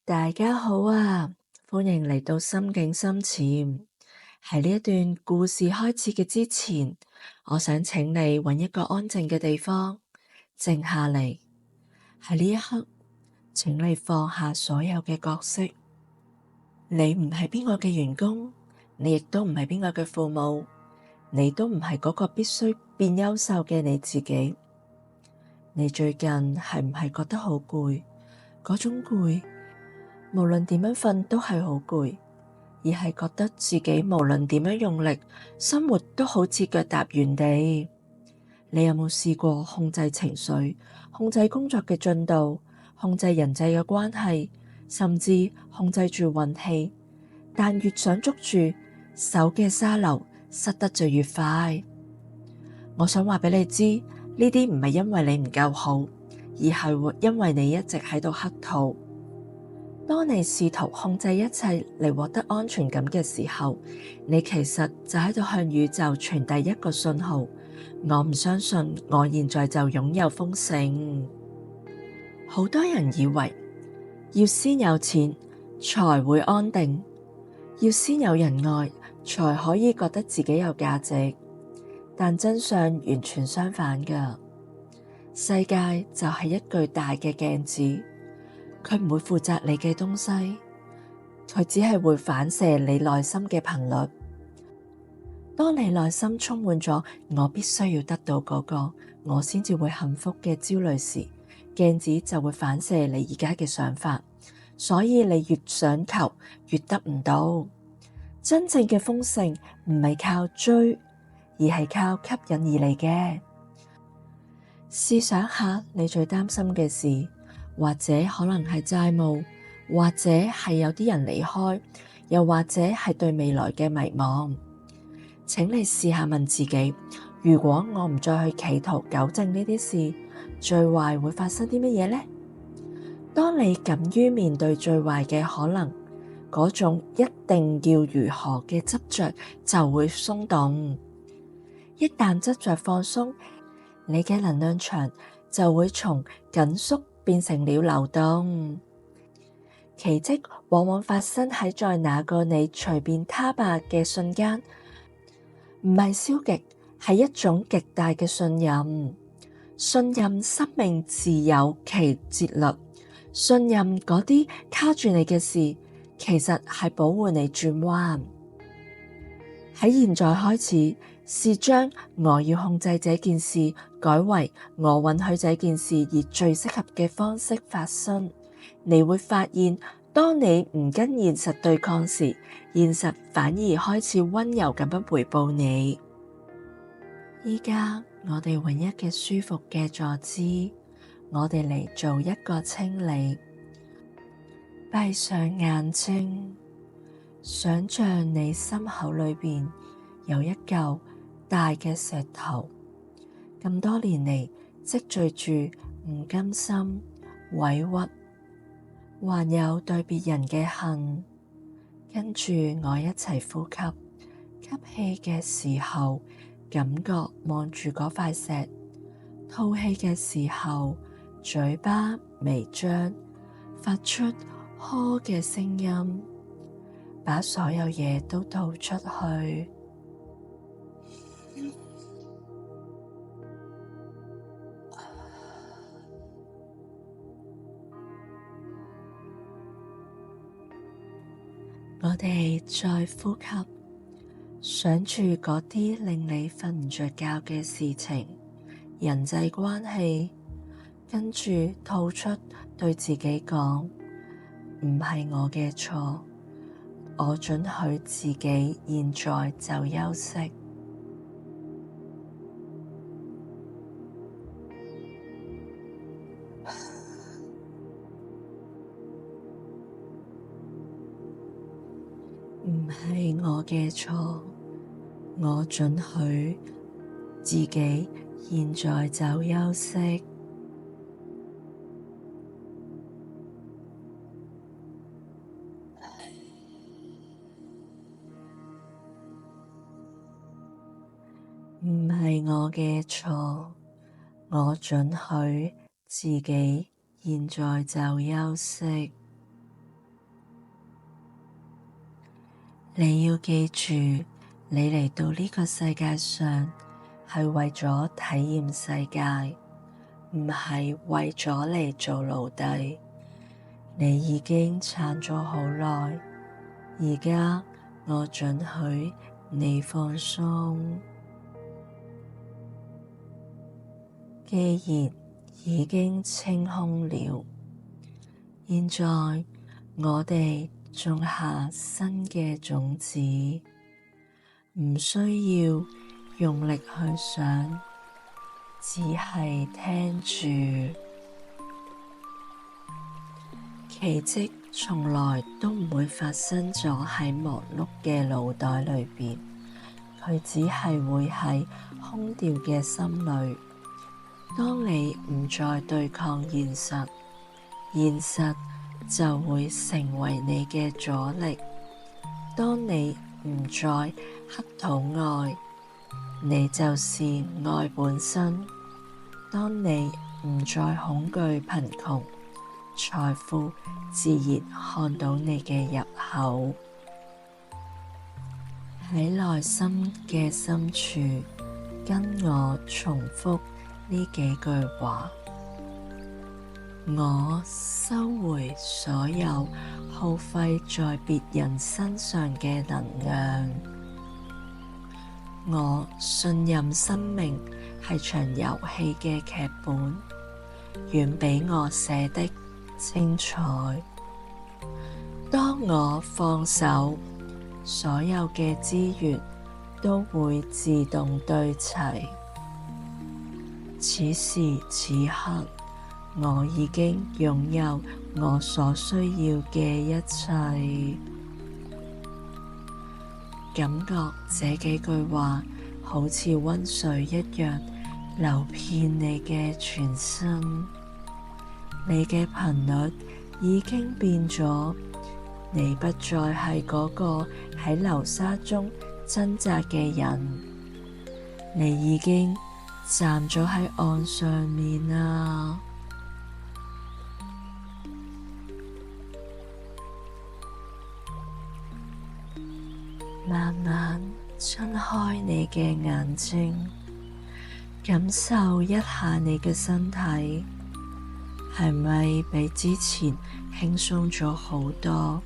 大家好啊，歡迎嚟到心境深潛。喺呢一段故事開始嘅之前，我想請你揾一個安靜嘅地方，靜下嚟。喺呢一刻，請你放下所有嘅角色。你唔係邊個嘅員工，你亦都唔係邊個嘅父母，你都唔係嗰個必須變優秀嘅你自己。你最近係唔係覺得好攰？嗰種攰，無論點樣瞓都係好攰，而係覺得自己無論點樣用力，生活都好似腳踏原地。你有冇試過控制情緒、控制工作嘅進度、控制人際嘅關係，甚至控制住運氣？但越想捉住手嘅沙漏，塞得就越快。我想話俾你知，呢啲唔係因為你唔夠好，而係因為你一直喺度乞討。當你試圖控制一切嚟獲得安全感嘅時候，你其實就喺度向宇宙傳遞一個信號：我唔相信我現在就擁有豐盛。好多人以為要先有錢才會安定，要先有人愛才可以覺得自己有價值，但真相完全相反㗎。世界就係一巨大嘅鏡子。佢唔會負責你嘅東西，佢只係會反射你內心嘅頻率。當你內心充滿咗我必須要得到嗰個，我先至會幸福嘅焦慮時，鏡子就會反射你而家嘅想法。所以你越想求，越得唔到。真正嘅豐盛唔係靠追，而係靠吸引而嚟嘅。試想下你最擔心嘅事，或者可能係債務，或者係有啲人離開，又或者係對未來嘅迷茫。請你試下問自己，如果我唔再去企圖糾正呢啲事，最壞會發生啲乜嘢呢？當你敢於面對最壞嘅可能，嗰種一定要如何嘅執着就會鬆動。一旦執着放鬆，你嘅能量場就會從緊縮變成了流動。奇蹟往往發生在那個你隨便他吧嘅瞬間，唔係消極，係一種極大嘅信任。信任生命自有其節律，信任嗰啲卡住你嘅事，其實係保護你轉彎。喺現在開始，試將我要控制這件事改為我允許這件事以最適合嘅方式發生。你會發現，當你唔跟現實對抗時，現實反而開始溫柔咁樣回報你。依家我哋揾一個舒服嘅坐姿，我哋嚟做一個清理。閉上眼睛，想象你心口裏邊有一嚿大嘅石頭，咁多年嚟積聚住唔甘心、委屈，還有對別人嘅恨。跟住我一齊呼吸，吸氣嘅時候，感覺望住嗰塊石，吐氣嘅時候，嘴巴微張，發出呵嘅聲音，把所有嘢都吐出去。我哋再呼吸，想住嗰啲令你瞓唔着覺嘅事情、人際關係，跟住吐出對自己講：唔係我嘅錯，我准許自己現在就休息。唔係我嘅錯，我准許自己現在就休息。唔係我嘅錯，我准許自己現在就休息。你要記住，你嚟到呢個世界上係為咗體驗世界，唔係為咗嚟做奴隸。你已經撐咗好耐，而家我准許你放鬆。既然已經清空了，現在我哋種下新嘅種子，唔需要用力去想，只係聽住。奇蹟從來都唔會發生咗喺忙碌嘅腦袋裏邊，佢只係會喺空掉嘅心裏。當你唔再對抗現實，現實就會成為你嘅阻力。當你唔再乞討愛，你就是愛本身。當你唔再恐懼貧窮，財富自然看到你嘅入口。喺內心嘅深處，跟我重複呢幾句話：我收回所有耗費在別人身上嘅能量。我信任生命係場遊戲嘅劇本，遠比我寫的精彩。當我放手，所有嘅資源都會自動對齊。此時此刻，我已經擁有我所需要嘅一切。感覺這幾句話好似溫水一樣流遍你嘅全身。你嘅頻率已經變咗，你不再係嗰個喺流沙中掙扎嘅人，你已經站咗喺岸上面啊！慢慢睜開你嘅眼睛，感受一下你嘅身體，係咪比之前輕鬆咗好多？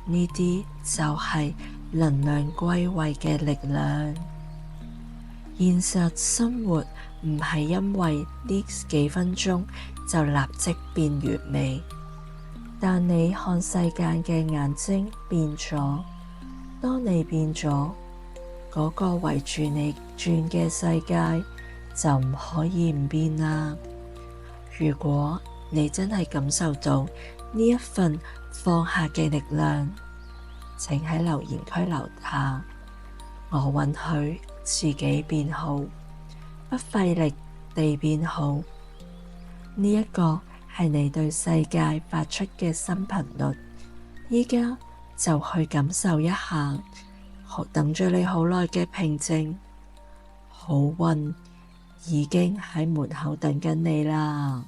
呢啲就係能量歸位嘅力量。現實生活唔係因為呢幾分鐘就立即變完美，但你看世界嘅眼睛變咗。當你變咗，嗰個圍住你轉嘅世界就唔可以唔變啦。如果你真係感受到呢一份放下嘅力量，請喺留言區留下，我允許自己變好，不費力地變好。呢一個係你對世界發出嘅新頻率，依家就去感受一下，等咗你好耐嘅平靜，好運已經喺門口等緊你啦。